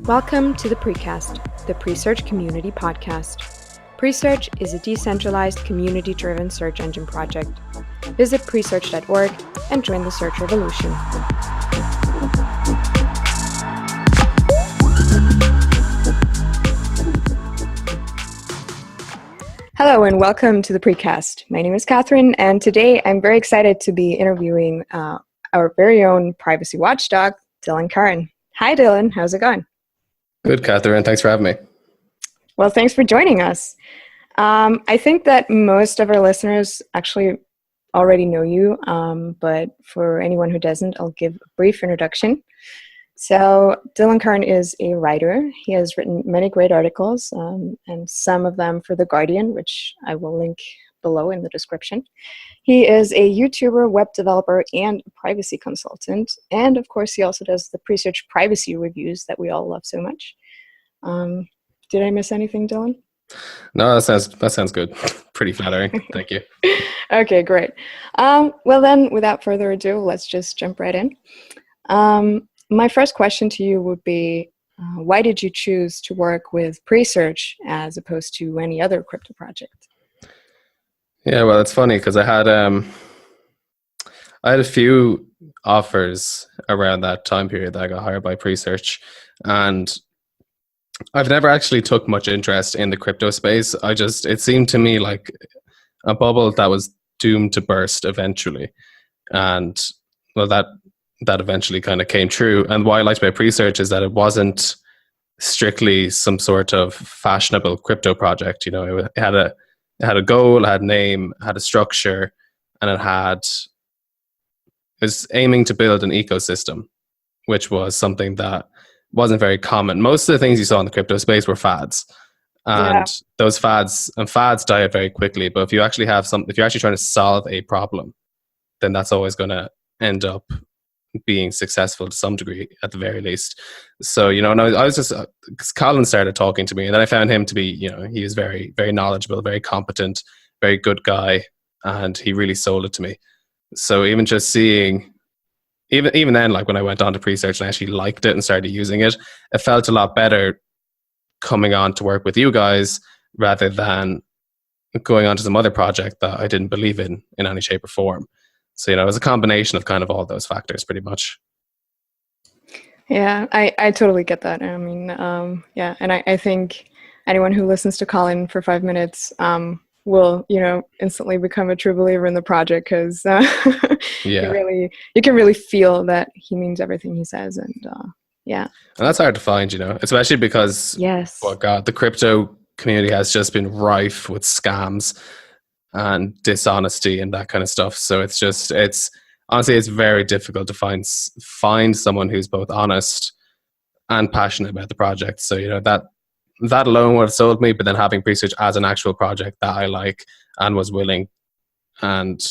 Welcome to the PREcast, the Presearch Community Podcast. Presearch is a decentralized, community-driven search engine project. Visit presearch.org and join the search revolution. Hello and welcome to the PREcast. My name is Catherine, and today I'm very excited to be interviewing our very own privacy watchdog, Dylan Curran. Hi, Dylan. How's it going? Good, Catherine. Thanks for having me. Well, thanks for joining us. I think that most of our listeners actually already know you, but for anyone who doesn't, I'll give a brief introduction. So Dylan Curran is a writer. He has written many great articles, and some of them for The Guardian, which I will link below in the description. He is a YouTuber, web developer, and a privacy consultant. And of course, he also does the Presearch Privacy Reviews that we all love so much. Did I miss anything, Dylan? No, that sounds good. Pretty flattering. Thank you. Okay, great. Well then, without further ado, let's just jump right in. My first question to you would be, why did you choose to work with Presearch as opposed to any other crypto project? Yeah, well, it's funny because I had a few offers around that time period that I got hired by Presearch, and I've never actually took much interest in the crypto space. It seemed to me like a bubble that was doomed to burst eventually, and well, that eventually kind of came true. And what I liked about Presearch is that it wasn't strictly some sort of fashionable crypto project. You know, it had a goal, it had a name, it had a structure, and it was aiming to build an ecosystem, which was something that wasn't very common. Most of the things you saw in the crypto space were fads, and those fads die out very quickly. But if you actually if you're actually trying to solve a problem, then that's always going to end up being successful to some degree at the very least. So, you know, and I was just, because Colin started talking to me, and then I found him to be, you know, he was very, very knowledgeable, very competent, very good guy, and he really sold it to me. So even just seeing, even then, like when I went on to Presearch and I actually liked it and started using it, it felt a lot better coming on to work with you guys rather than going on to some other project that I didn't believe in any shape or form. So, you know, it was a combination of kind of all those factors pretty much. Yeah, I totally get that. I mean, yeah, and I think anyone who listens to Colin for 5 minutes will, you know, instantly become a true believer in the project because you can really feel that he means everything he says. And yeah. And that's hard to find, you know, especially because, oh God, the crypto community has just been rife with scams and dishonesty and that kind of stuff. So it's honestly very difficult to find someone who's both honest and passionate about the project. So, you know, that alone would have sold me, but then having Presearch as an actual project that I like and was willing and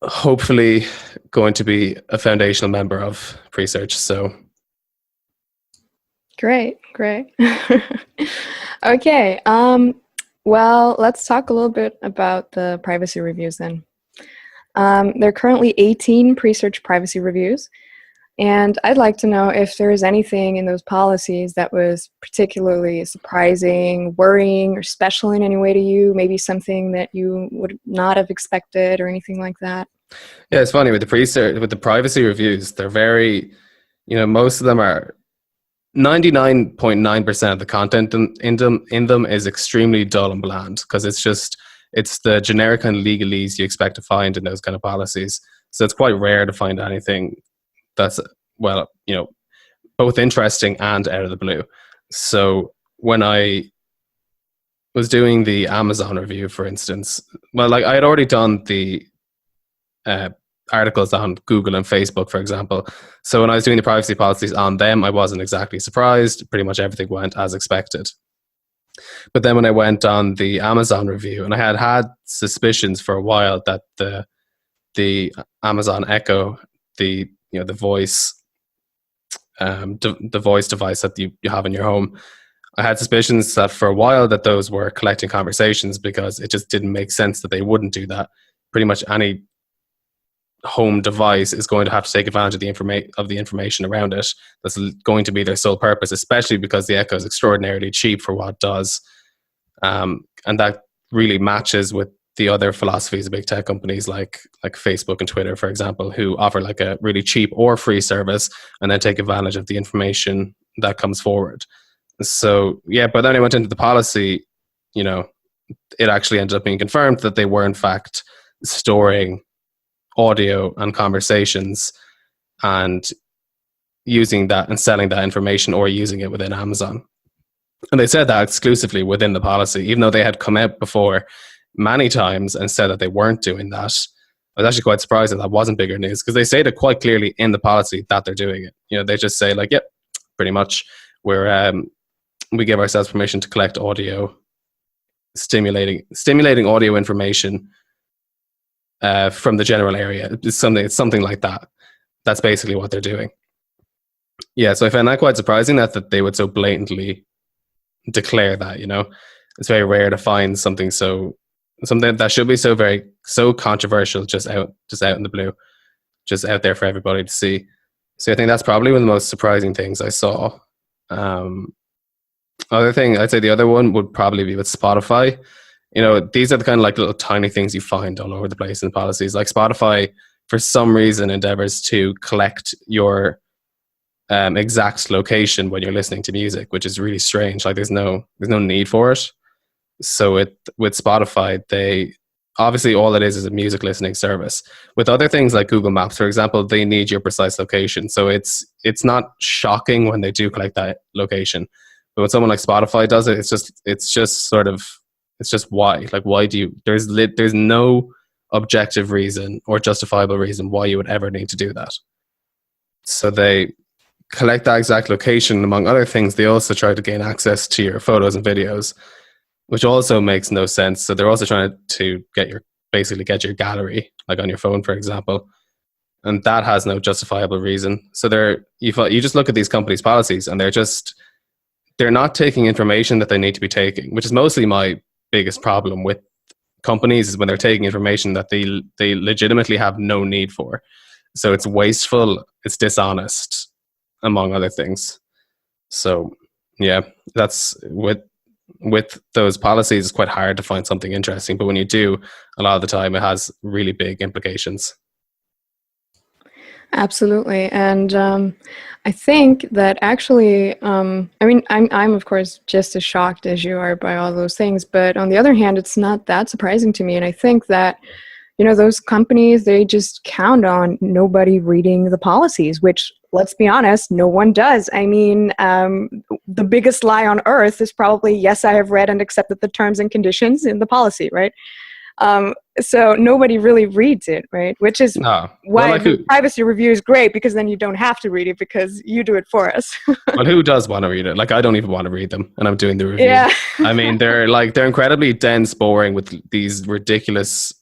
hopefully going to be a foundational member of Presearch. So Great. Okay. Well, let's talk a little bit about the privacy reviews then. There are currently 18 Presearch privacy reviews, and I'd like to know if there is anything in those policies that was particularly surprising, worrying, or special in any way to you, maybe something that you would not have expected or anything like that. Yeah, it's funny with the privacy reviews, they're very, you know, most of them are 99.9% of the content in them is extremely dull and bland because it's the generic kind of legalese you expect to find in those kind of policies. So it's quite rare to find anything that's, well, you know, both interesting and out of the blue. So when I was doing the Amazon review, for instance, well, like I had already done the articles on Google and Facebook, for example. So when I was doing the privacy policies on them, I wasn't exactly surprised. Pretty much everything went as expected. But then when I went on the Amazon review, and I had suspicions for a while that the Amazon Echo, the voice the voice device that you have in your home, I had suspicions that for a while that those were collecting conversations because it just didn't make sense that they wouldn't do that. Pretty much any home device is going to have to take advantage of the information around it. That's going to be their sole purpose, especially because the Echo is extraordinarily cheap for what it does. And that really matches with the other philosophies of big tech companies like Facebook and Twitter, for example, who offer like a really cheap or free service and then take advantage of the information that comes forward. So yeah, but then I went into the policy, you know, it actually ended up being confirmed that they were in fact storing audio and conversations and using that and selling that information or using it within Amazon. And they said that exclusively within the policy, even though they had come out before many times and said that they weren't doing that. I was actually quite surprised that that wasn't bigger news, because they stated quite clearly in the policy that they're doing it. You know, they just say like, yep, pretty much we give ourselves permission to collect audio, stimulating audio information from the general area. It's something like that. That's basically what they're doing. Yeah, so I found that quite surprising that they would so blatantly declare that. You know, it's very rare to find something that should be so controversial just out in the blue, just out there for everybody to see. So I think that's probably one of the most surprising things I saw. Other thing, I'd say the other one would probably be with Spotify. You know, these are the kind of like little tiny things you find all over the place in policies. Like Spotify, for some reason, endeavors to collect your exact location when you're listening to music, which is really strange. Like there's no need for it. So with Spotify, they obviously all it is a music listening service. With other things like Google Maps, for example, they need your precise location. So it's not shocking when they do collect that location. But when someone like Spotify does it, it's just why? Like why do you? There's no objective reason or justifiable reason why you would ever need to do that. So they collect that exact location. Among other things, they also try to gain access to your photos and videos, which also makes no sense. So they're also trying to get your gallery, like on your phone, for example, and that has no justifiable reason. So you just look at these companies' policies, and they're not taking information that they need to be taking, which is mostly my biggest problem with companies, is when they're taking information that they legitimately have no need for. So it's wasteful, it's dishonest, among other things. So yeah, that's with those policies, it's quite hard to find something interesting, but when you do, a lot of the time it has really big implications. Absolutely. And I think that actually, I mean, I'm of course just as shocked as you are by all those things, but on the other hand, it's not that surprising to me. And I think that, you know, those companies, they just count on nobody reading the policies, which, let's be honest, no one does. I mean, the biggest lie on earth is probably, yes, I have read and accepted the terms and conditions in the policy, right? So nobody really reads it, right? Which is why the privacy review is great, because then you don't have to read it because you do it for us. Well, who does want to read it? Like, I don't even want to read them, and I'm doing the review. Yeah. I mean, they're incredibly dense, boring with these ridiculous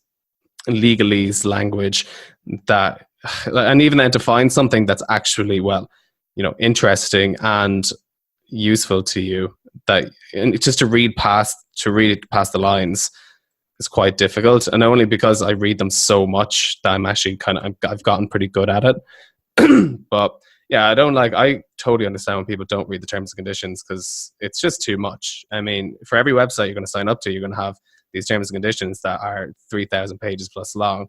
legalese language and even then to find something that's actually, well, you know, interesting and useful to you, and just to read past the lines is quite difficult, and only because I read them so much that I'm actually I've gotten pretty good at it. But yeah, I totally understand when people don't read the terms and conditions, because it's just too much. I mean, for every website you're going to sign up to, you're going to have these terms and conditions that are 3,000 pages plus long.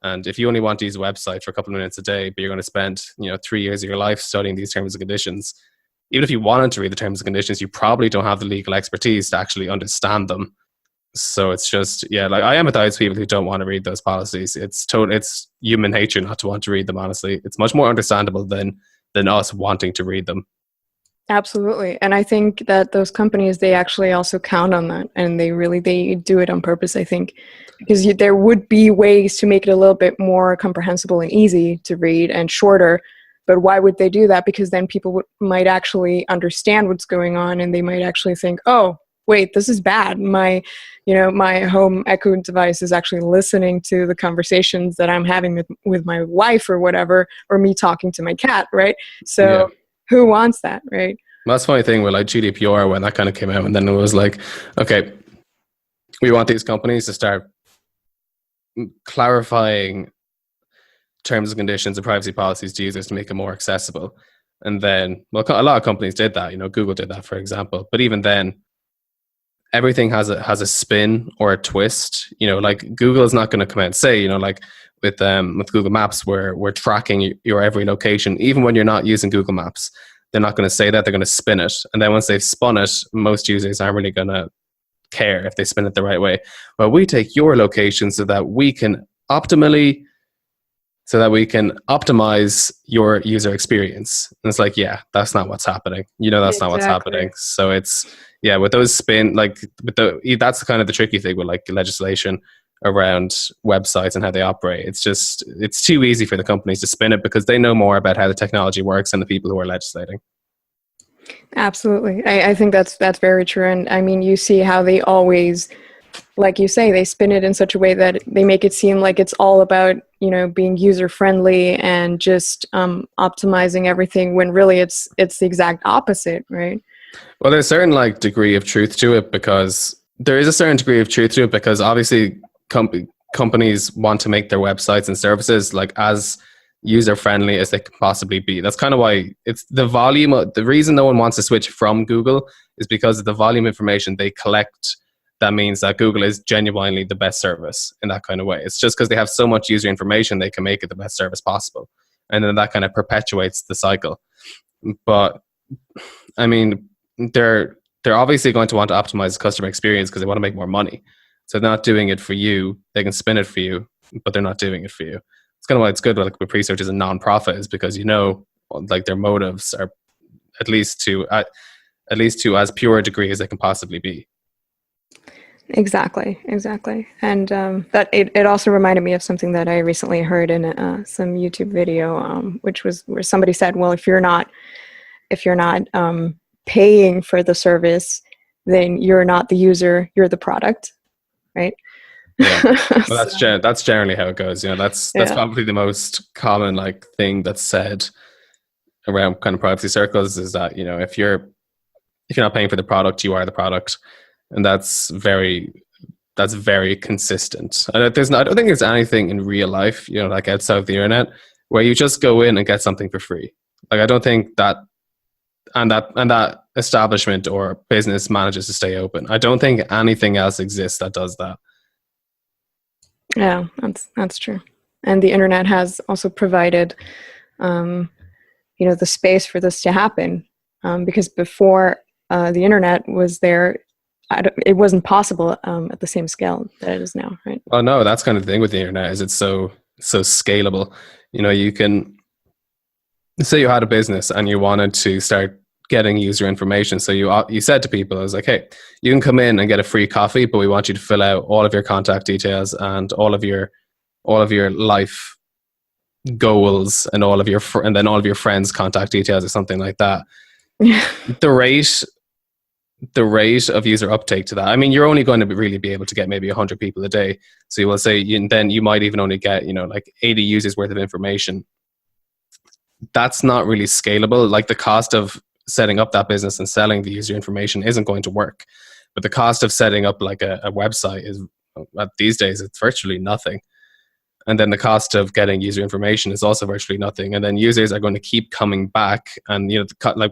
And if you only want to use a website for a couple of minutes a day, but you're going to spend 3 years of your life studying these terms and conditions, even if you wanted to read the terms and conditions, you probably don't have the legal expertise to actually understand them. So it's just, yeah, like I empathize with people who don't want to read those policies. It's human nature not to want to read them, honestly. It's much more understandable than us wanting to read them. Absolutely. And I think that those companies, they actually also count on that, and they do it on purpose, I think, because there would be ways to make it a little bit more comprehensible and easy to read and shorter. But why would they do that? Because then people might actually understand what's going on, and they might actually think, oh, wait, this is bad. My home Echo device is actually listening to the conversations that I'm having with my wife or whatever, or me talking to my cat, right? So yeah. Who wants that, right? That's the funny thing with like GDPR, when that kind of came out, and then it was like, okay, we want these companies to start clarifying terms and conditions and privacy policies to users to make it more accessible. And then, well, a lot of companies did that. Google did that, for example. But even then, everything has a spin or a twist. Like Google is not going to come out and say, like with Google Maps, where we're tracking your every location, even when you're not using Google Maps. They're not going to say that. They're going to spin it, and then once they've spun it, most users aren't really going to care if they spin it the right way. Well, we take your location so that we can optimize your user experience. And it's like, yeah, that's not what's happening. That's not what's happening. So it's, yeah, with those that's kind of the tricky thing with like legislation around websites and how they operate. It's too easy for the companies to spin it because they know more about how the technology works than the people who are legislating. Absolutely. I think that's very true. And I mean, you see how they always, like you say, they spin it in such a way that they make it seem like it's all about, being user friendly and just optimizing everything, when really it's the exact opposite, right? Well, there's a certain degree of truth to it, because obviously companies want to make their websites and services as user friendly as they can possibly be. That's kind of why it's the reason no one wants to switch from Google is because of the volume of information they collect. That means that Google is genuinely the best service in that kind of way. It's just because they have so much user information, they can make it the best service possible. And then that kind of perpetuates the cycle. But I mean, they're obviously going to want to optimize the customer experience because they want to make more money. So they're not doing it for you. They can spin it for you, but they're not doing it for you. It's kind of why it's good with Presearch as a non-profit, is because their motives are at least to as pure a degree as they can possibly be. Exactly. And that it also reminded me of something that I recently heard in some YouTube video, which was where somebody said, well, if you're not paying for the service, then you're not the user, you're the product, right? Yeah, well, that's generally how it goes. That's probably the most common thing that's said around kind of privacy circles, is that if you're not paying for the product, you are the product, and that's very consistent. I don't think there's anything in real life, outside of the internet, where you just go in and get something for free. I don't think that that establishment or business manages to stay open. I don't think anything else exists that does that. Yeah, that's true. And the internet has also provided, the space for this to happen, because before the internet was there, it wasn't possible at the same scale that it is now, right? Oh no, that's kind of the thing with the internet, is it's so scalable. You can say you had a business and you wanted to start getting user information. So you said to people, I was like, hey, you can come in and get a free coffee, but we want you to fill out all of your contact details and all of your life goals and then all of your friends' contact details or something like that. The rate of user uptake to that, I mean, you're only going to really be able to get maybe 100 people a day. So you will say, then you might even only get 80 users worth of information. That's not really scalable. The cost of setting up that business and selling the user information isn't going to work. But the cost of setting up a website is, these days, it's virtually nothing. And then the cost of getting user information is also virtually nothing. And then users are going to keep coming back. And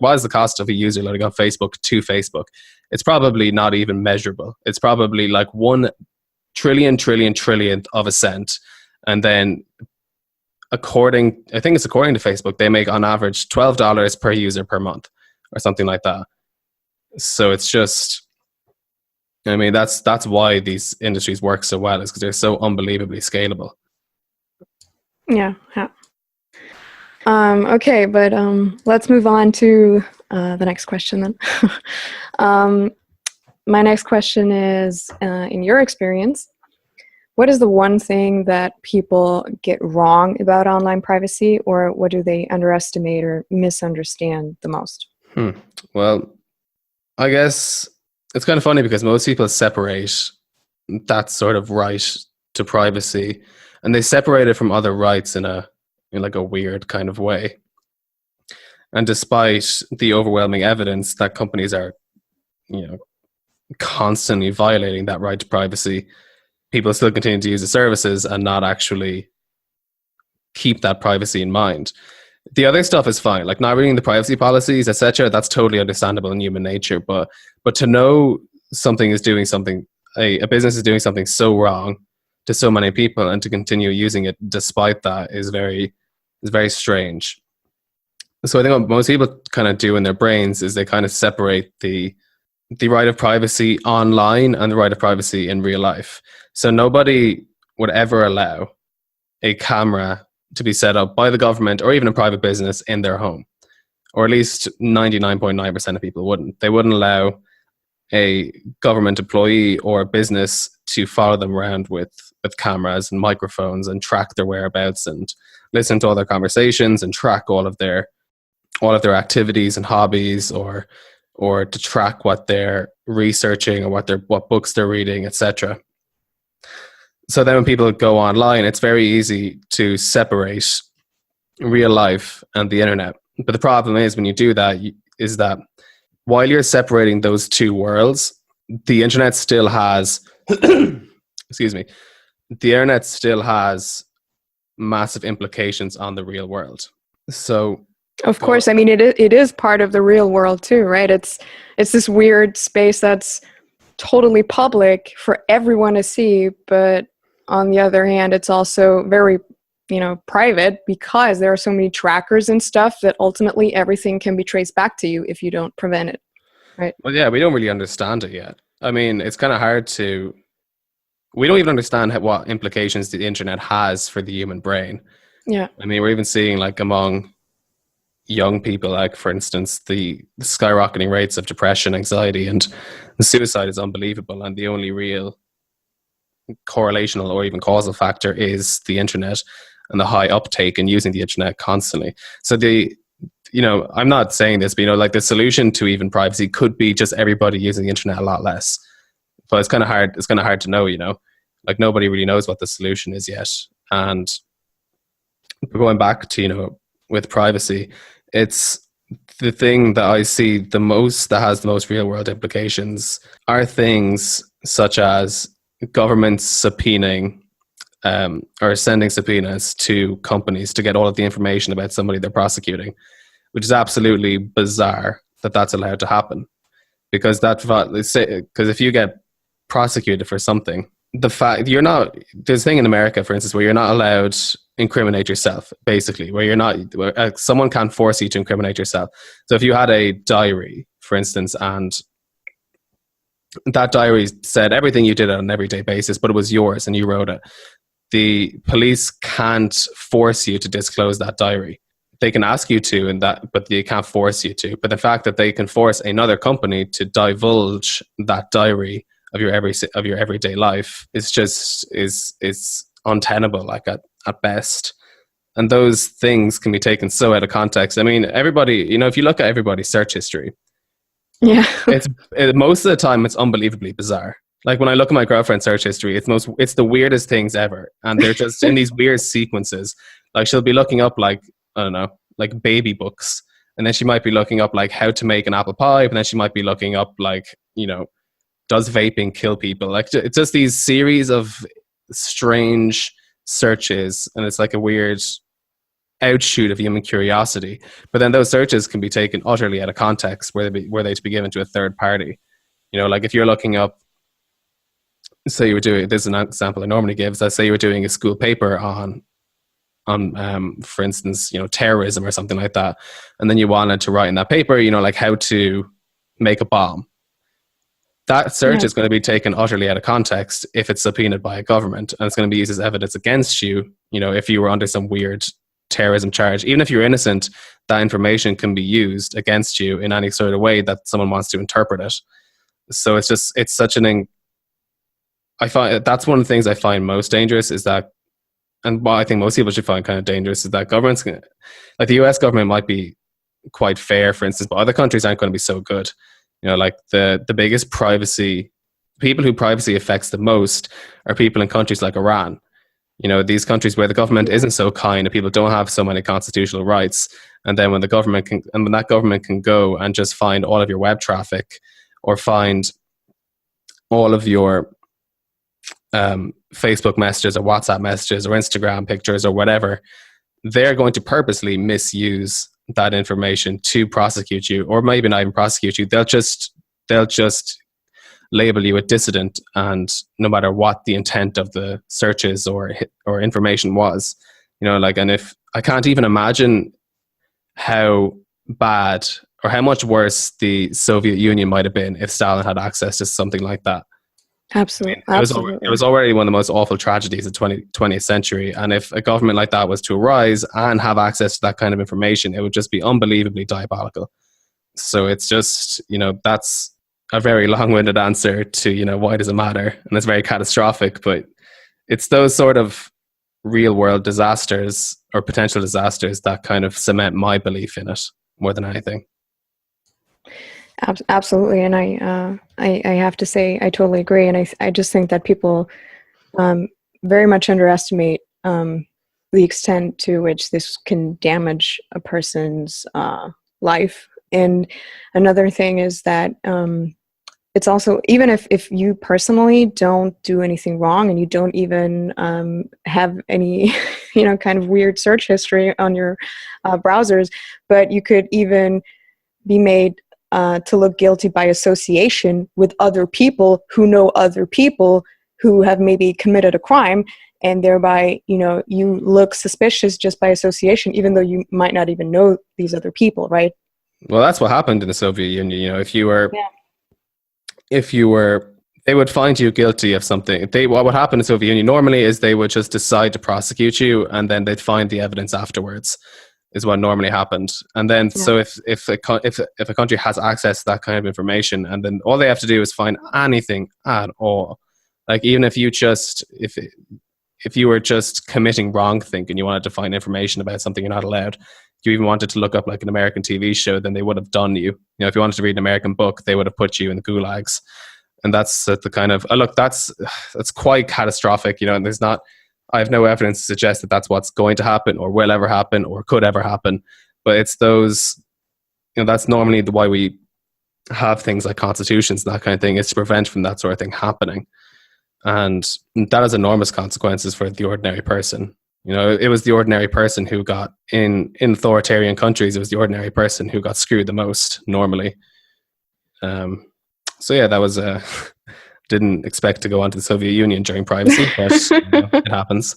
what is the cost of a user loading on Facebook to Facebook? It's probably not even measurable. It's probably 1 trillionth of a cent. And then according to Facebook, they make on average $12 per user per month or something like that. So it's just, I mean, that's why these industries work so well, is because they're so unbelievably scalable. Yeah. Okay, but let's move on to the next question then. My next question is, in your experience, what is the one thing that people get wrong about online privacy, or what do they underestimate or misunderstand the most? Well, I guess it's kind of funny because most people separate that sort of right to privacy, and they separate it from other rights in a weird kind of way. And despite the overwhelming evidence that companies are, constantly violating that right to privacy, people still continue to use the services and not actually keep that privacy in mind. The other stuff is fine, like not reading the privacy policies, etc. That's totally understandable in human nature. But to know something is doing something, a business is doing something so wrong to so many people, and to continue using it despite that is very strange. So I think what most people kind of do in their brains is they kind of separate the right of privacy online and the right of privacy in real life. So nobody would ever allow a camera to be set up by the government or even a private business in their home, or at least 99.9% of people wouldn't. They wouldn't allow a government employee or a business to follow them around with cameras and microphones and track their whereabouts and listen to all their conversations and track all of their activities and hobbies, or to track what they're researching or what books they're reading, etc. So then when people go online, it's very easy to separate real life and the internet. But the problem is, when you do that, is that while you're separating those two worlds, the internet still has excuse me, the internet still has massive implications on the real world. So of course, I mean, it is part of the real world too, right? It's this weird space that's totally public for everyone to see, but on the other hand, it's also very, private, because there are so many trackers and stuff that ultimately everything can be traced back to you if you don't prevent it, right? Well, yeah, we don't really understand it yet. I mean, it's kind of hard to. We don't even understand what implications the internet has for the human brain. Yeah. I mean, we're even seeing, like, among young people, like, for instance, the skyrocketing rates of depression, anxiety, and suicide is unbelievable. And the only real correlational or even causal factor is the internet and the high uptake and using the internet constantly. So I'm not saying this, but like, the solution to even privacy could be just everybody using the internet a lot less. But it's kind of hard. It's kind of hard to know. Like, nobody really knows what the solution is yet. And going back to with privacy, it's the thing that I see the most that has the most real world implications are things such as governments subpoenaing or sending subpoenas to companies to get all of the information about somebody they're prosecuting, which is absolutely bizarre that that's allowed to happen. Because if you get prosecuted for something, the fact there's a thing in America, for instance, where you're not allowed to incriminate yourself, basically, where someone can't force you to incriminate yourself. So if you had a diary, for instance, and that diary said everything you did on an everyday basis, but it was yours and you wrote it, the police can't force you to disclose that diary. They can ask you to, but they can't force you to. But the fact that they can force another company to divulge that diary of your everyday life is untenable, like, at best. And those things can be taken so out of context. I mean, everybody, if you look at everybody's search history, yeah, most of the time it's unbelievably bizarre. Like, when I look at my girlfriend's search history, it's the weirdest things ever, and they're just in these weird sequences. Like, she'll be looking up, like, I don't know, like, baby books, and then she might be looking up, like, how to make an apple pie, and then she might be looking up, like, does vaping kill people? Like, it's just these series of strange searches, and it's like a weird outshoot of human curiosity. But then those searches can be taken utterly out of context, where they to be given to a third party. Like, if you're looking up, say you were doing, this is an example I normally give, let's say you were doing a school paper on for instance, terrorism or something like that, and then you wanted to write in that paper, like, how to make a bomb. That search is going to be taken utterly out of context if it's subpoenaed by a government, and it's going to be used as evidence against you, if you were under some weird terrorism charge. Even if you're innocent, that information can be used against you in any sort of way that someone wants to interpret it. So it's such I find that's one of the things I find most dangerous, is that, and what I think most people should find kind of dangerous, is that governments, like the US government, might be quite fair, for instance, but other countries aren't going to be so good. Like, the biggest people who privacy affects the most are people in countries like Iran. These countries where the government isn't so kind and people don't have so many constitutional rights. And then when that government can go and just find all of your web traffic, or find all of your Facebook messages or WhatsApp messages or Instagram pictures or whatever, they're going to purposely misuse that information to prosecute you, or maybe not even prosecute you. They'll just label you a dissident, and no matter what the intent of the searches or information was, like, and if I can't even imagine how bad or how much worse the Soviet Union might have been if Stalin had access to something like that. Absolutely. It was already one of the most awful tragedies of the 20th century. And if a government like that was to arise and have access to that kind of information, it would just be unbelievably diabolical. So it's just, that's a very long-winded answer to, why does it matter? And it's very catastrophic, but it's those sort of real-world disasters or potential disasters that kind of cement my belief in it more than anything. Absolutely, and I have to say I totally agree, and I just think that people very much underestimate the extent to which this can damage a person's life. And another thing is that it's also, even if you personally don't do anything wrong and you don't even have any kind of weird search history on your browsers, but you could even be made to look guilty by association with other people who know other people who have maybe committed a crime, and thereby, you look suspicious just by association, even though you might not even know these other people, right? Well, that's what happened in the Soviet Union. If you were, they would find you guilty of something. What would happen in the Soviet Union normally is they would just decide to prosecute you, and then they'd find the evidence afterwards. Is what normally happened. And then, so if a country has access to that kind of information, and then all they have to do is find anything at all, like even if you were just committing wrongthink and you wanted to find information about something you're not allowed, you even wanted to look up like an American TV show, then they would have done you. If you wanted to read an American book, they would have put you in the gulags. And that's the kind of that's quite catastrophic, and there's not. I have no evidence to suggest that that's what's going to happen or will ever happen or could ever happen. But it's those, that's normally why we have things like constitutions and that kind of thing, is to prevent from that sort of thing happening. And that has enormous consequences for the ordinary person. It was the ordinary person who got, in authoritarian countries, it was the ordinary person who got screwed the most normally. So yeah, that was didn't expect to go onto the Soviet Union during privacy, but it happens.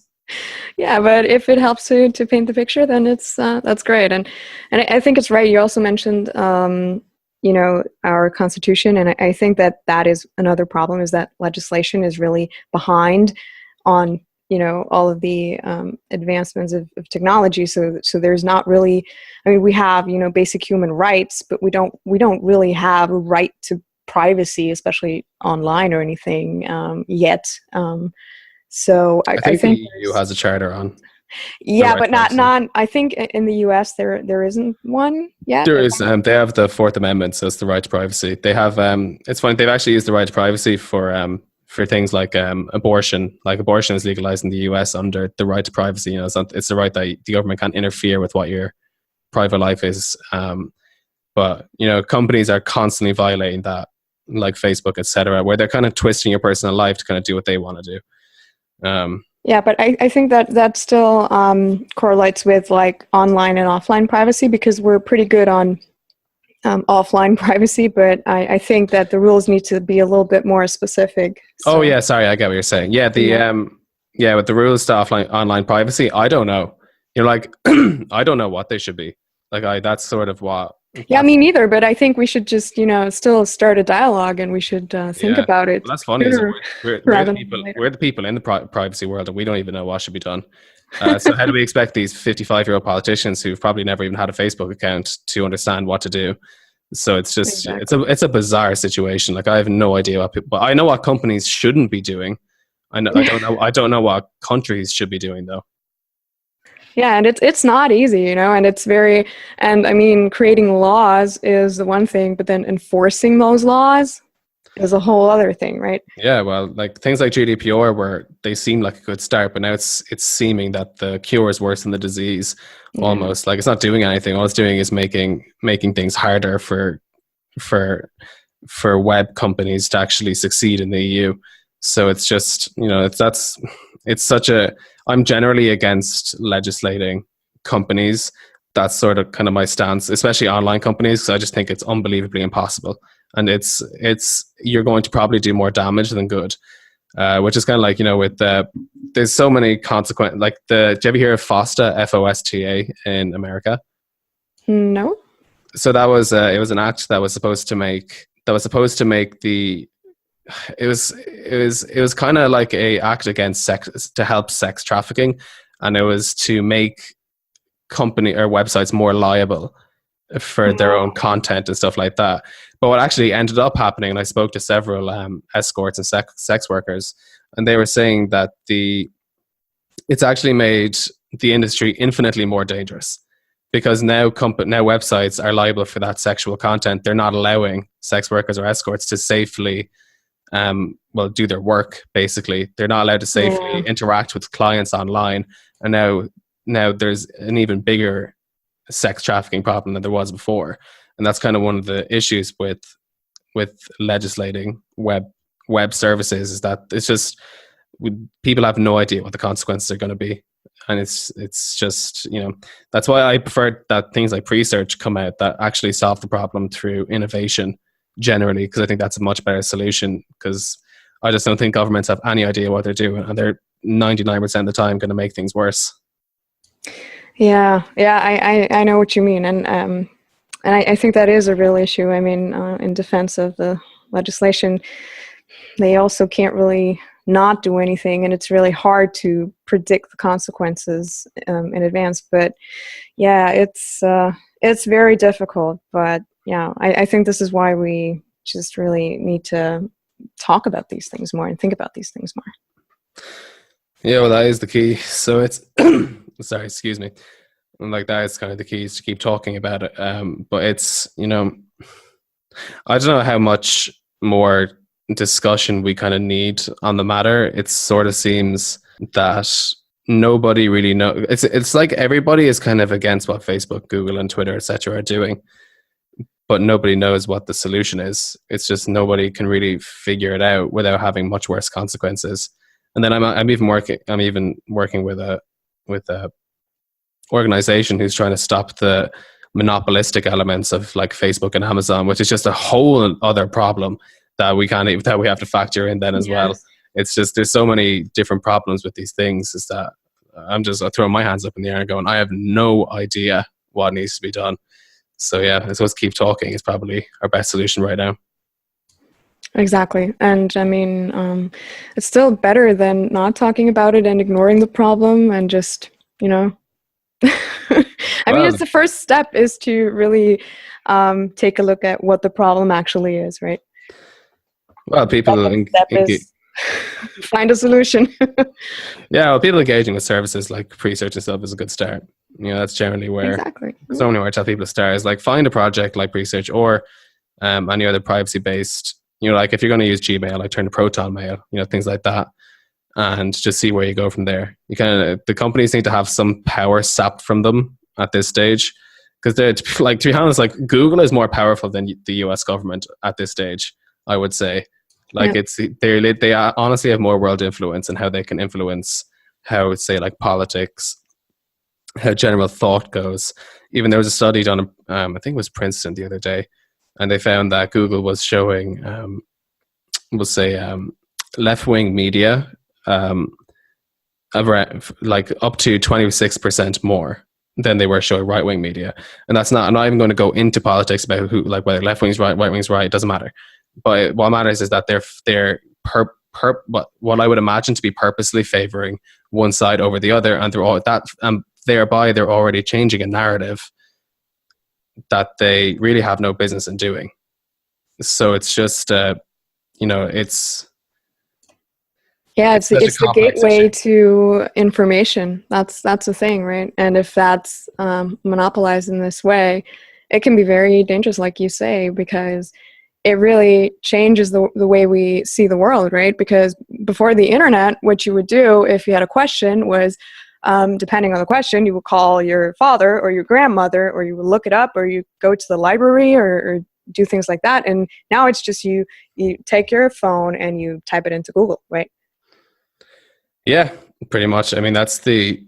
Yeah, but if it helps to paint the picture, then that's great. And I think it's right. You also mentioned our Constitution, and I think that is another problem, is that legislation is really behind on all of the advancements of technology. So there's not really. I mean, we have basic human rights, but we don't really have a right to privacy, especially online or anything yet. So I think the EU has a charter on. Yeah, but not. I think in the US there isn't one yet. There is. They have the Fourth Amendment, so it's the right to privacy. They have. It's funny. They've actually used the right to privacy for things like abortion. Like abortion is legalized in the US under the right to privacy. It's the right that the government can't interfere with what your private life is. But companies are constantly violating that, like Facebook, etc., where they're kind of twisting your personal life to kind of do what they want to do. Yeah, but I think that still correlates with like online and offline privacy, because we're pretty good on offline privacy, but I think that the rules need to be a little bit more specific. So. Oh yeah, sorry, I get what you're saying. Yeah, with the rules to online privacy, I don't know. Like I don't know what they should be. Like that's sort of what. Yeah, me neither, but I think we should just, still start a dialogue, and we should think about it. Well, that's funny. We're the people in the privacy world, and we don't even know what should be done. So how do we expect these 55-year-old politicians who've probably never even had a Facebook account to understand what to do? So it's just, it's a bizarre situation. Like I have no idea but I know what companies shouldn't be doing. I don't know what countries should be doing though. Yeah, and it's not easy, and it's and I mean, creating laws is the one thing, but then enforcing those laws is a whole other thing, right? Yeah, well, like things like GDPR, where they seem like a good start, but now it's seeming that the cure is worse than the disease. Yeah. Almost like it's not doing anything. All it's doing is making things harder for web companies to actually succeed in the EU. So it's just, I'm generally against legislating companies. That's sort of kind of my stance, especially online companies, because I just think it's unbelievably impossible, and it's you're going to probably do more damage than good. Which is kind of like, with there's so many consequences. Like do you ever hear of FOSTA, FOSTA in America? No. So that was it was an act that was supposed to make the it was kind of like a act against sex, to help sex trafficking, and it was to make company or websites more liable for their own content and stuff like that. But what actually ended up happening, and I spoke to several escorts and sex workers, and they were saying that it's actually made the industry infinitely more dangerous, because now websites are liable for that sexual content. They're not allowing sex workers or escorts to safely do their work. Basically, they're not allowed to safely interact with clients online, and now there's an even bigger sex trafficking problem than there was before. And that's kind of one of the issues with legislating web services, is that it's just people have no idea what the consequences are going to be. And it's just, that's why I prefer that things like Presearch come out that actually solve the problem through innovation generally, because I think that's a much better solution, because I just don't think governments have any idea what they're doing, and they're 99% of the time going to make things worse. Yeah, I know what you mean, and I think that is a real issue. I mean, in defense of the legislation, they also can't really not do anything, and it's really hard to predict the consequences in advance. But yeah, it's very difficult. But yeah, I think this is why we just really need to talk about these things more and think about these things more. Yeah, well, that is the key. So it's sorry, excuse me. Like, that is kind of the key, is to keep talking about it. But it's, I don't know how much more discussion we kind of need on the matter. It sort of seems that nobody really knows. It's like everybody is kind of against what Facebook, Google, and Twitter, etc. are doing, but nobody knows what the solution is. It's just nobody can really figure it out without having much worse consequences. And then I'm even working with a organization who's trying to stop the monopolistic elements of like Facebook and Amazon, which is just a whole other problem that we have to factor in then as well. It's just, there's so many different problems with these things, is that I'm just throwing my hands up in the air and going, I have no idea what needs to be done. So yeah, I suppose keep talking is probably our best solution right now. Exactly. And I mean, it's still better than not talking about it and ignoring the problem and just, I mean, it's the first step is to really take a look at what the problem actually is, right? Well, people find a solution. Yeah, well, people engaging with services like Presearch and stuff is a good start. That's generally where so many where I tell people to start is like, find a project like Presearch or any other privacy-based. Like if you're going to use Gmail, like turn to Proton Mail, things like that, and just see where you go from there. The companies need to have some power sapped from them at this stage, because they're like, to be honest, like Google is more powerful than the US government at this stage, I would say. Like they honestly have more world influence and how they can influence how, say, like politics, how general thought goes. Even there was a study done, I think it was Princeton the other day, and they found that Google was showing, we'll say, left-wing media like up to 26% more than they were showing right-wing media. And that's not, I'm not even going to go into politics about who, like whether left-wing's right, right-wing's right, it doesn't matter. But what matters is that they're what I would imagine to be purposely favoring one side over the other, and they're all that, thereby they're already changing a narrative that they really have no business in doing. So it's just, it's the gateway to information. That's the thing, right? And if that's monopolized in this way, it can be very dangerous, like you say, because it really changes the way we see the world, right? Because before the internet, what you would do if you had a question was, depending on the question, you would call your father or your grandmother, or you would look it up, or you go to the library or do things like that. And now it's just you take your phone and you type it into Google, right? Yeah, pretty much. I mean, that's the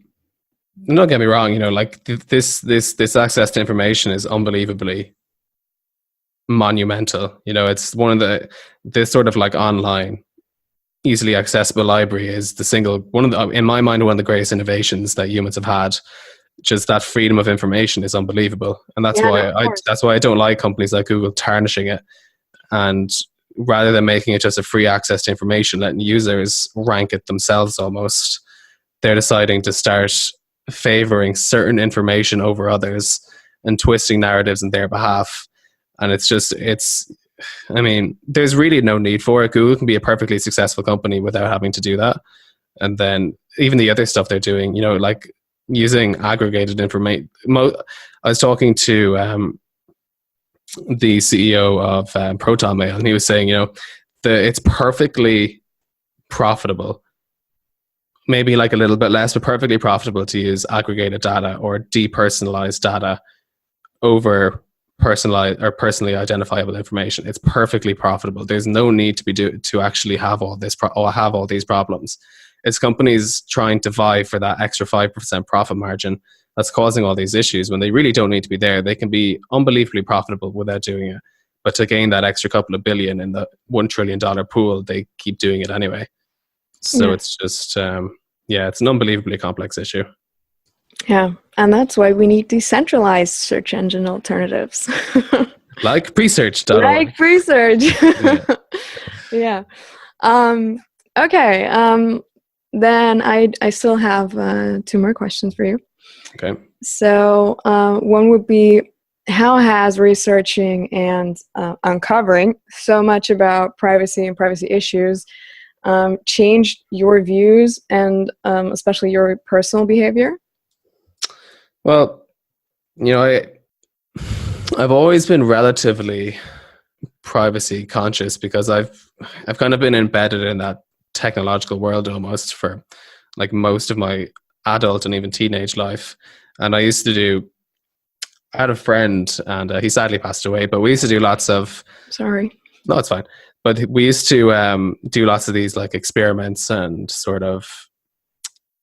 don't get me wrong, like this access to information is unbelievably monumental. It's one of the sort of like online easily accessible library is in my mind, one of the greatest innovations that humans have had. Just that freedom of information is unbelievable, and that's Yeah, no, why of I course. that's why I don't like companies like Google tarnishing it, and rather than making it just a free access to information, letting users rank it themselves almost, they're deciding to start favoring certain information over others and twisting narratives in their behalf. And I mean, there's really no need for it. Google can be a perfectly successful company without having to do that. And then even the other stuff they're doing, like using aggregated information. I was talking to the CEO of Proton Mail, and he was saying, it's perfectly profitable, maybe like a little bit less, but perfectly profitable to use aggregated data or depersonalized data over personalized or personally identifiable information. It's perfectly profitable. There's no need to actually have all these problems. It's companies trying to vie for that extra 5% profit margin that's causing all these issues when they really don't need to be there. They can be unbelievably profitable without doing it. But to gain that extra couple of billion in the $1 trillion pool, they keep doing it anyway. So Yeah. it's just, it's an unbelievably complex issue. Yeah, and that's why we need decentralized search engine alternatives. Like Presearch.org. Like Presearch. Yeah. Yeah. Okay. Then I still have 2 more questions for you. Okay. So one would be, how has researching and uncovering so much about privacy and privacy issues changed your views and especially your personal behavior? Well, I've always been relatively privacy conscious because I've kind of been embedded in that technological world almost for like most of my adult and even teenage life. And I had a friend, and he sadly passed away, but we used to do lots of... Sorry. No, it's fine. But we used to do lots of these like experiments and sort of...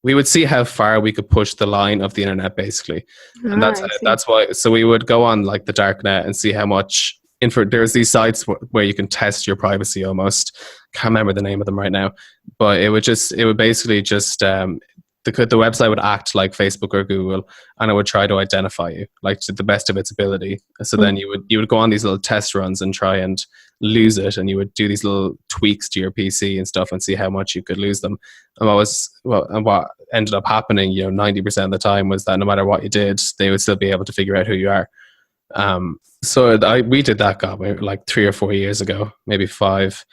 We would see how far we could push the line of the internet, basically. And that's why... So we would go on like the dark net and see how much... There's these sites where you can test your privacy almost. Can't remember the name of them right now. But it would basically just... the website would act like Facebook or Google, and it would try to identify you like to the best of its ability. So then you would go on these little test runs and try and lose it, and you would do these little tweaks to your PC and stuff and see how much you could lose them. And what ended up happening, 90% of the time, was that no matter what you did, they would still be able to figure out who you are. We did that, God, like 3 or 4 years ago, maybe 5,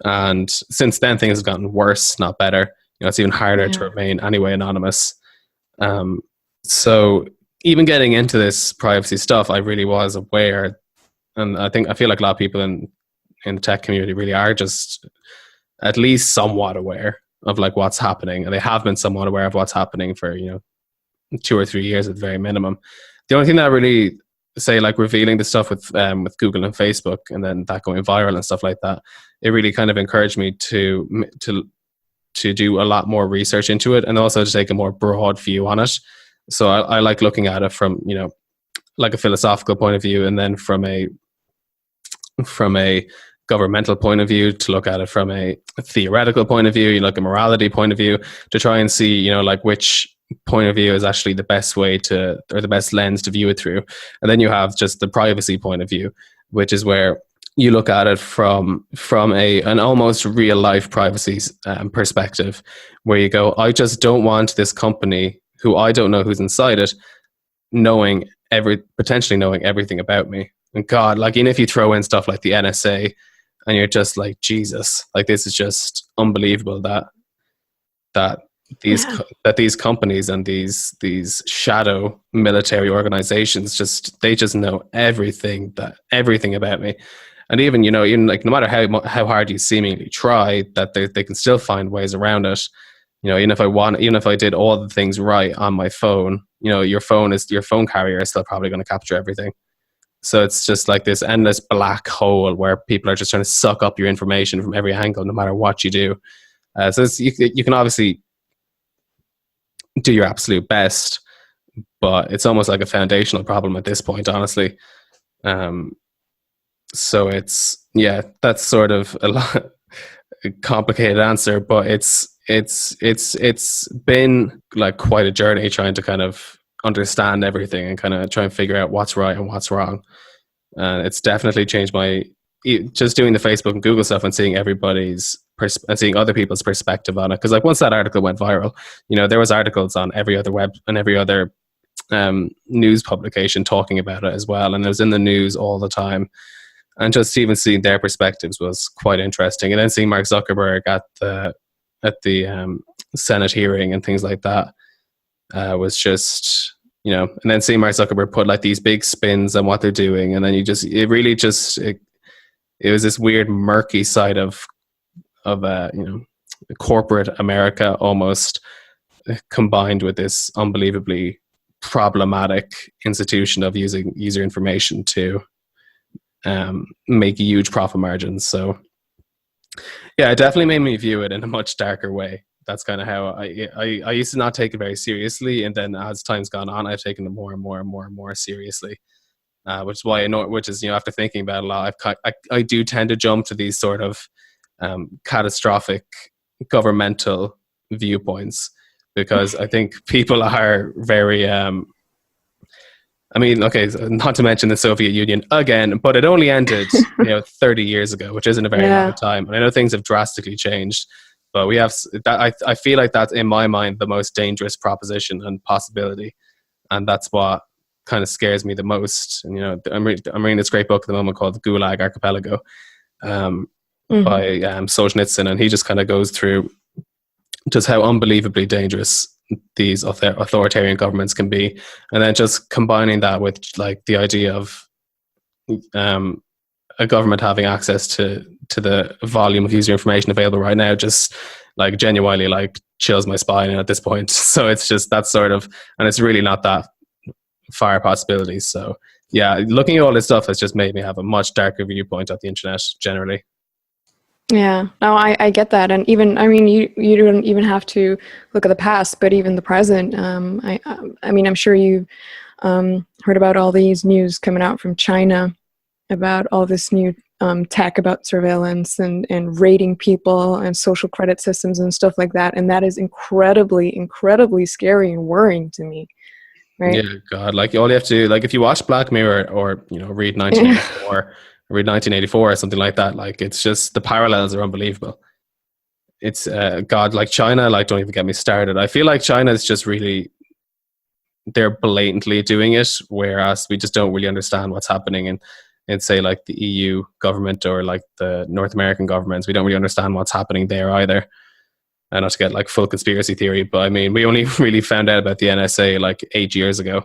and since then things have gotten worse, not better. It's even harder to remain anyway anonymous. So even getting into this privacy stuff, I really was aware, and I feel like a lot of people in the tech community really are just at least somewhat aware of like what's happening, and they have been somewhat aware of what's happening for 2 or 3 years at the very minimum. The only thing that really, say, like revealing the stuff with Google and Facebook, and then that going viral and stuff like that, it really kind of encouraged me to do a lot more research into it, and also to take a more broad view on it. So I like looking at it from like a philosophical point of view, and then from a governmental point of view, to look at it from a theoretical point of view, you look at morality point of view, to try and see like which point of view is actually the best way to, or the best lens to view it through. And then you have just the privacy point of view, which is where you look at it from an almost real life privacy perspective, where you go, I just don't want this company, who I don't know who's inside it, potentially knowing everything about me. And God, like, even if you throw in stuff like the NSA, and you're just like, Jesus, like, this is just unbelievable that these companies and these shadow military organizations they just know everything about me. And even like, no matter how hard you seemingly try, that they can still find ways around it. Even if I did all the things right on my phone, your phone carrier is still probably going to capture everything. So it's just like this endless black hole where people are just trying to suck up your information from every angle, no matter what you do. So you can obviously do your absolute best, but it's almost like a foundational problem at this point, honestly. So it's, yeah, that's sort of a complicated answer, but it's been like quite a journey trying to kind of understand everything and kind of try and figure out what's right and what's wrong. And it's definitely changed just doing the Facebook and Google stuff and seeing and seeing other people's perspective on it. Because like once that article went viral, there was articles on every other news publication talking about it as well, and it was in the news all the time. And just even seeing their perspectives was quite interesting. And then seeing Mark Zuckerberg at the Senate hearing and things like that was just, and then seeing Mark Zuckerberg put like these big spins on what they're doing, and then it was this weird murky side of corporate America almost, combined with this unbelievably problematic institution of using user information to make huge profit margins. So yeah, it definitely made me view it in a much darker way. That's kind of how I used to not take it very seriously, and then as time's gone on, I've taken it more and more and more and more seriously. Which is why after thinking about it a lot, I do tend to jump to these sort of catastrophic governmental viewpoints, because I think people are very not to mention the Soviet Union again, but it only ended 30 years ago, which isn't a very long time. And I know things have drastically changed, but we have that. I feel like that's, in my mind, the most dangerous proposition and possibility, and that's what kind of scares me the most. And I'm reading this great book at the moment called Gulag Archipelago by Solzhenitsyn, and he just kind of goes through just how unbelievably dangerous these authoritarian governments can be, and then just combining that with like the idea of a government having access to the volume of user information available right now just like genuinely like chills my spine at this point. So it's just that sort of, and it's really not that far possibility. So yeah, looking at all this stuff has just made me have a much darker viewpoint of the internet generally. Yeah, no, I get that. And even, you don't even have to look at the past, but even the present. I'm sure you've heard about all these news coming out from China about all this new tech about surveillance and rating people and social credit systems and stuff like that. And that is incredibly, incredibly scary and worrying to me. Right? Yeah, God, like all you have to do, like if you watch Black Mirror or read 1984, read 1984 or something like that, like it's just, the parallels are unbelievable. It's God, like China, like don't even get me started. I feel like China is just really, they're blatantly doing it, whereas we just don't really understand what's happening in say like the EU government or like the North American governments. We don't really understand what's happening there either. And not to get like full conspiracy theory, but we only really found out about the NSA like 8 years ago.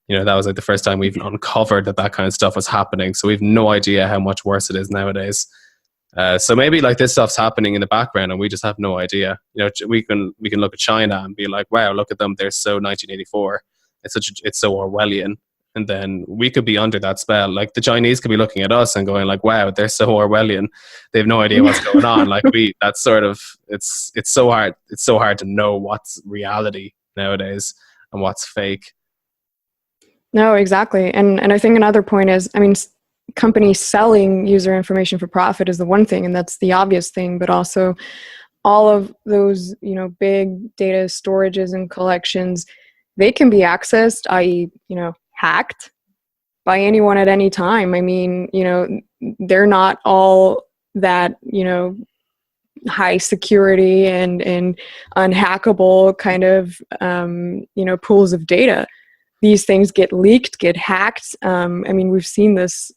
That was like the first time we even uncovered that kind of stuff was happening. So we have no idea how much worse it is nowadays. So maybe like this stuff's happening in the background and we just have no idea. We can look at China and be like, wow, look at them, they're so 1984. It's so Orwellian. And then we could be under that spell. Like the Chinese could be looking at us and going like, wow, they're so Orwellian. They have no idea what's going on. Like that's sort of, it's so hard. It's so hard to know what's reality nowadays and what's fake. No, exactly. And I think another point is, companies selling user information for profit is the one thing, and that's the obvious thing, but also all of those, big data storages and collections, they can be accessed, i.e., hacked by anyone at any time. They're not all that, high security and unhackable kind of, pools of data. These things get leaked, get hacked. We've seen this,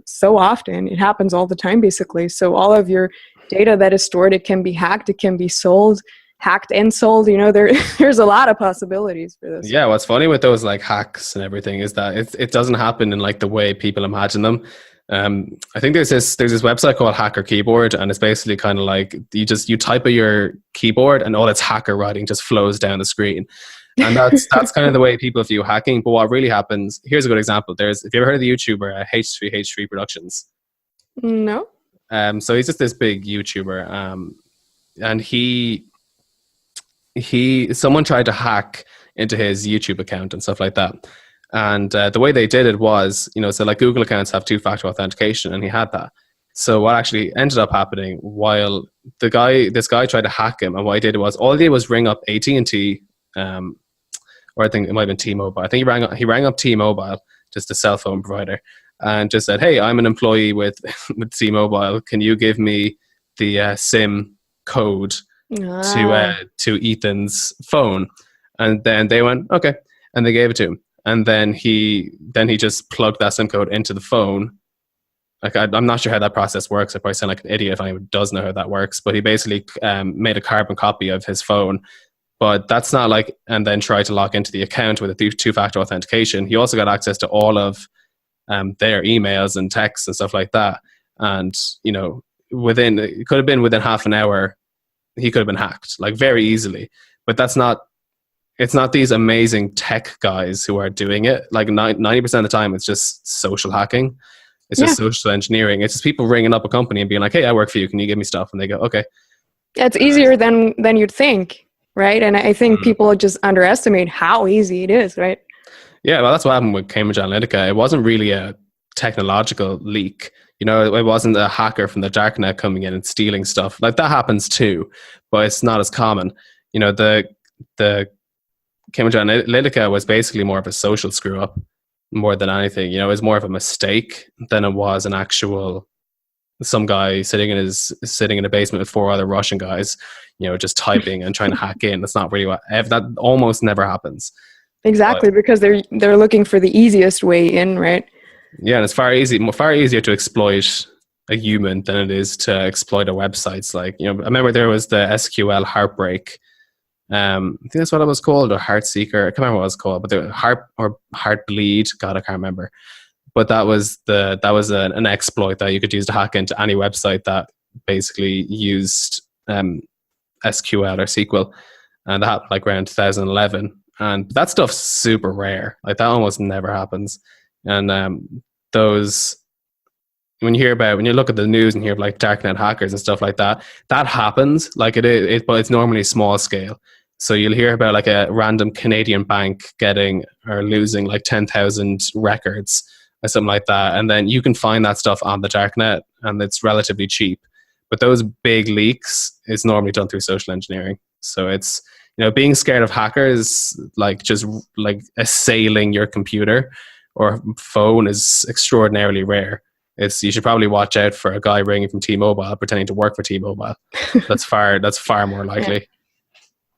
so often. It happens all the time, basically. So all of your data that is stored, it can be hacked, it can be sold, hacked and sold. There's a lot of possibilities for this. Yeah, what's funny with those like hacks and everything is that it doesn't happen in like the way people imagine them. I think there's this website called Hacker Keyboard, and it's basically kind of like you type at your keyboard and all its hacker writing just flows down the screen. And that's kind of the way people view hacking. But what really happens, here's a good example. Have you ever heard of the YouTuber H3 Productions? No. So he's just this big YouTuber, and someone tried to hack into his YouTube account and stuff like that. And the way they did it was, so like Google accounts have two-factor authentication, and he had that. So what actually ended up happening while this guy tried to hack him, and what he did was, all he did was ring up AT&T, or I think it might have been T-Mobile. I think he rang up T-Mobile, just a cell phone provider, and just said, "Hey, I'm an employee with T-Mobile. Can you give me the SIM code to Ethan's phone?" And then they went, "Okay," and they gave it to him. And then he just plugged that SIM code into the phone. Like, I'm not sure how that process works. I probably sound like an idiot if anyone does know how that works. But he basically made a carbon copy of his phone. But that's not like, and then tried to log into the account with a two-factor authentication. He also got access to all of their emails and texts and stuff like that. And, it could have been within half an hour, he could have been hacked, like, very easily. But it's not these amazing tech guys who are doing it. Like 90% of the time, it's just social hacking. It's just social engineering. It's just people ringing up a company and being like, "Hey, I work for you. Can you give me stuff?" And they go, "Okay." Yeah, it's easier than you'd think, right? And I think people just underestimate how easy it is, right? Yeah, well, that's what happened with Cambridge Analytica. It wasn't really a technological leak. It wasn't a hacker from the darknet coming in and stealing stuff. Like, that happens too, but it's not as common. The Cambridge Analytica was basically more of a social screw up more than anything. It was more of a mistake than it was an actual some guy sitting in a basement with four other Russian guys, just typing and trying to hack in. That's not really that almost never happens. Exactly, because they're looking for the easiest way in, right? Yeah, and it's far easier to exploit a human than it is to exploit a website's. Like, I remember there was the SQL Heartbreak. I think that's what it was called, or Heartseeker. I can't remember what it was called, but the Heartbleed. God, I can't remember. But that was an exploit that you could use to hack into any website that basically used SQL or SQL, and that happened like around 2011. And that stuff's super rare. Like, that almost never happens. And those, when you look at the news and hear of like darknet hackers and stuff like that, that happens. Like, but it's normally small scale. So you'll hear about like a random Canadian bank getting or losing like 10,000 records or something like that. And then you can find that stuff on the darknet, and it's relatively cheap. But those big leaks is normally done through social engineering. So it's, being scared of hackers, like just like assailing your computer or phone, is extraordinarily rare. You should probably watch out for a guy ringing from T-Mobile pretending to work for T-Mobile. That's far more likely.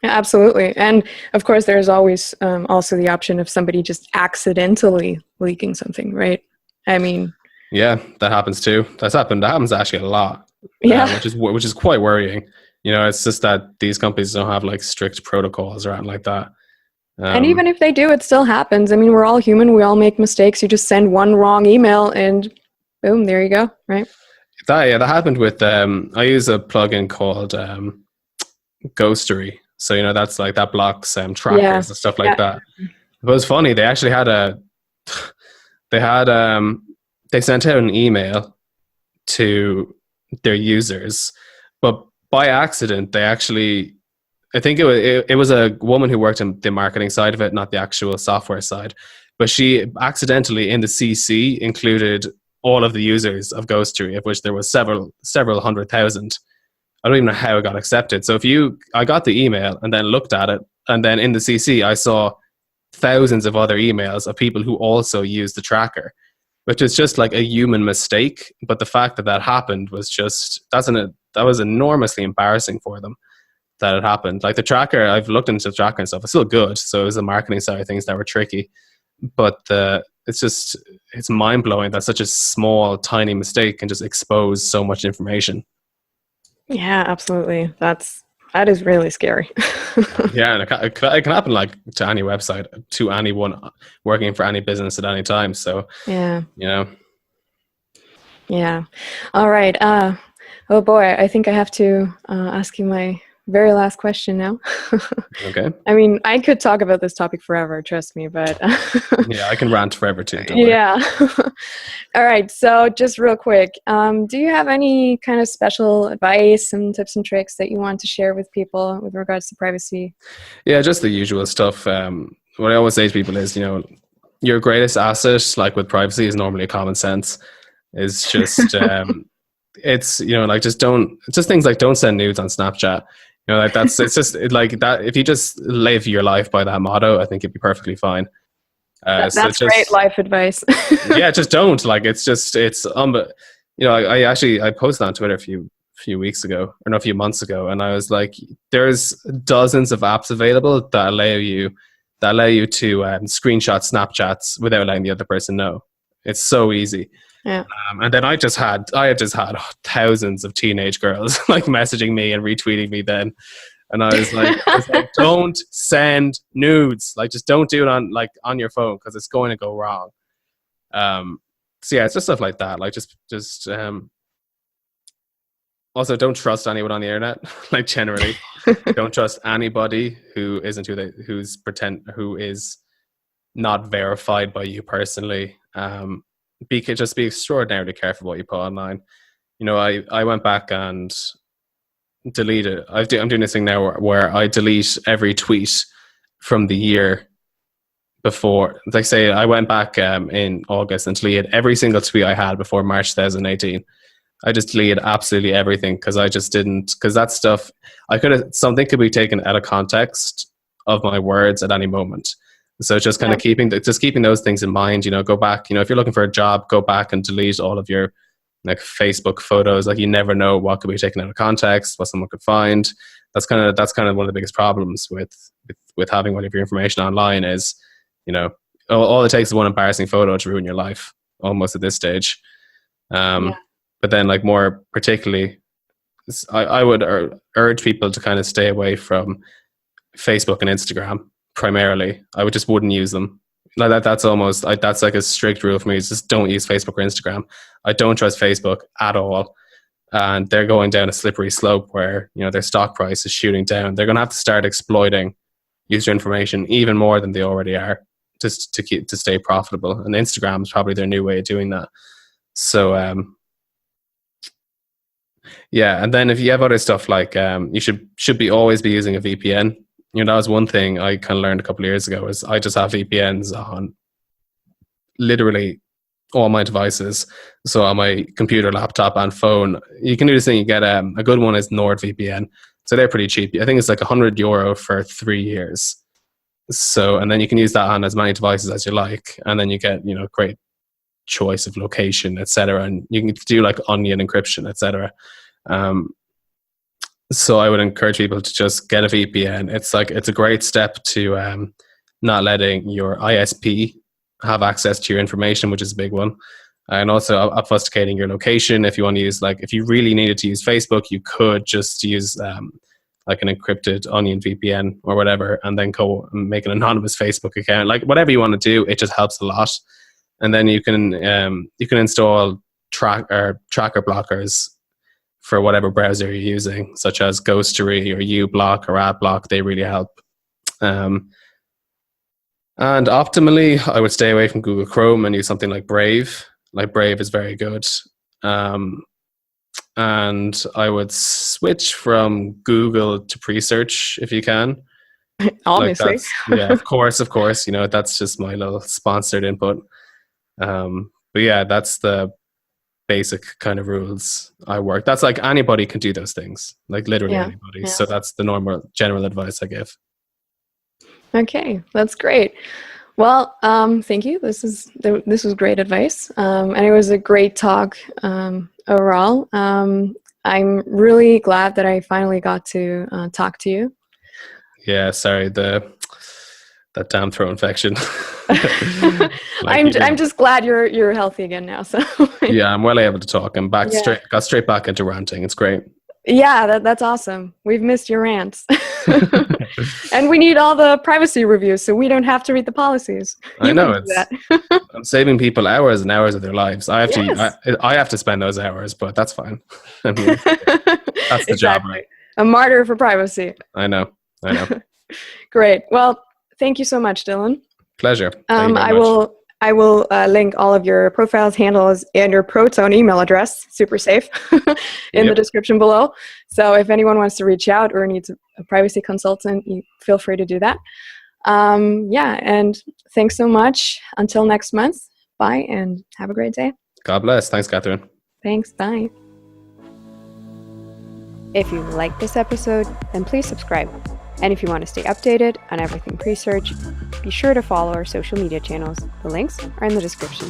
Yeah, absolutely. And of course, there's always also the option of somebody just accidentally leaking something, right? I mean, yeah, that happens too. That happens actually a lot. Yeah, which is quite worrying. It's just that these companies don't have like strict protocols or anything like that. And even if they do, it still happens. I mean, we're all human. We all make mistakes. You just send one wrong email and boom, there you go, right? That happened with, I use a plugin called Ghostery. So, that's like, that blocks trackers and stuff like that. It was funny. They actually had they sent out an email to their users, but by accident, they actually, I think it was a woman who worked in the marketing side of it, not the actual software side, but she accidentally in the CC included all of the users of Ghostery, of which there was several 100,000. I don't even know how it got accepted. So I got the email and then looked at it, and then in the CC I saw thousands of other emails of people who also used the tracker, which is just like a human mistake. But the fact that happened was just, that was enormously embarrassing for them that it happened. Like, the tracker, I've looked into the tracker and stuff, it's still good. So it was the marketing side of things that were tricky. But it's mind-blowing that such a small, tiny mistake can just expose so much information. Yeah, absolutely. That is really scary. Yeah, and it can happen like to any website, to anyone working for any business at any time. So yeah. Yeah. All right. Oh boy, I think I have to ask you my very last question now. Okay. I mean, I could talk about this topic forever, trust me, but Yeah, I can rant forever too. Don't worry. yeah. All right. So just real quick, do you have any kind of special advice and tips and tricks that you want to share with people with regards to privacy? Yeah, just the usual stuff. What I always say to people is, your greatest asset, like with privacy, is normally common sense. Is just it's like just things like don't send nudes on Snapchat. Like it's just like that. If you just live your life by that motto, I think you'd be perfectly fine. That's great life advice. Yeah, just don't. Like it's I posted on Twitter a few weeks ago, or no, a few months ago, and I was like, there's dozens of apps available that allow you to screenshot Snapchats without letting the other person know. It's so easy. Yeah. And then I had just had thousands of teenage girls like messaging me and retweeting me then. And I was like, don't send nudes. Like, just don't do it on your phone, because it's going to go wrong. So yeah, it's just stuff like that. Like just also don't trust anyone on the internet. Like generally, don't trust anybody who is not verified by you personally. Just be extraordinarily careful what you put online. I went back and deleted. I'm doing this thing now where I delete every tweet from the year before. Like say I went back in August and deleted every single tweet I had before March 2018. I just deleted absolutely everything because that stuff something could be taken out of context of my words at any moment. So just kind of keeping those things in mind. Go back. If you're looking for a job, go back and delete all of your like Facebook photos. Like you never know what could be taken out of context, what someone could find. That's kind of one of the biggest problems with having all of your information online is, all it takes is one embarrassing photo to ruin your life almost at this stage. But then like more particularly, I would urge people to kind of stay away from Facebook and Instagram primarily. I wouldn't use them. Like that's like a strict rule for me. Is just don't use Facebook or Instagram. I don't trust Facebook at all, and they're going down a slippery slope where their stock price is shooting down. They're going to have to start exploiting user information even more than they already are, just to stay profitable. And Instagram is probably their new way of doing that. So yeah, and then if you have other stuff like you should always be using a VPN. That was one thing I kind of learned a couple of years ago. Is I just have VPNs on literally all my devices. So on my computer, laptop, and phone. You can do this thing. You get a good one is NordVPN. So they're pretty cheap. I think it's like €100 for 3 years. So, and then you can use that on as many devices as you like, and then you get great choice of location, etc. And you can do like onion encryption, etc. So I would encourage people to just get a VPN. It's a great step to not letting your ISP have access to your information, which is a big one. And also obfuscating your location. If you want to use, if you really needed to use Facebook, you could just use like an encrypted onion VPN or whatever, and then go and make an anonymous Facebook account. Like whatever you want to do, it just helps a lot. And then you can install tracker blockers for whatever browser you're using, such as Ghostery or uBlock or AdBlock. They really help. And optimally, I would stay away from Google Chrome and use something like Brave. Like Brave is very good. And I would switch from Google to Presearch if you can. Obviously. Yeah, of course. That's just my little sponsored input. But yeah, that's the basic kind of rules I work. That's like anybody can do those things, like literally anybody. Yeah. So that's the normal general advice I give. Okay, that's great. Well, thank you. This was great advice, and it was a great talk overall. I'm really glad that I finally got to talk to you. Yeah, sorry, that damn throat infection. I'm just glad you're healthy again now. So yeah, I'm well able to talk. I'm back got straight back into ranting. It's great. Yeah, that's awesome. We've missed your rants. And we need all the privacy reviews so we don't have to read the policies. I know I'm saving people hours and hours of their lives. I have to spend those hours, but that's fine. I mean, that's the job, right? A martyr for privacy. I know. Great. Well, thank you so much, Dylan. Pleasure. Thank you very much. I will link all of your profiles, handles, and your Protone email address, super safe, in the description below. So if anyone wants to reach out or needs a privacy consultant, you feel free to do that. Yeah, and thanks so much. Until next month, bye, and have a great day. God bless. Thanks, Catherine. Thanks, bye. If you liked this episode, then please subscribe. And if you want to stay updated on everything Presearch, be sure to follow our social media channels. The links are in the description.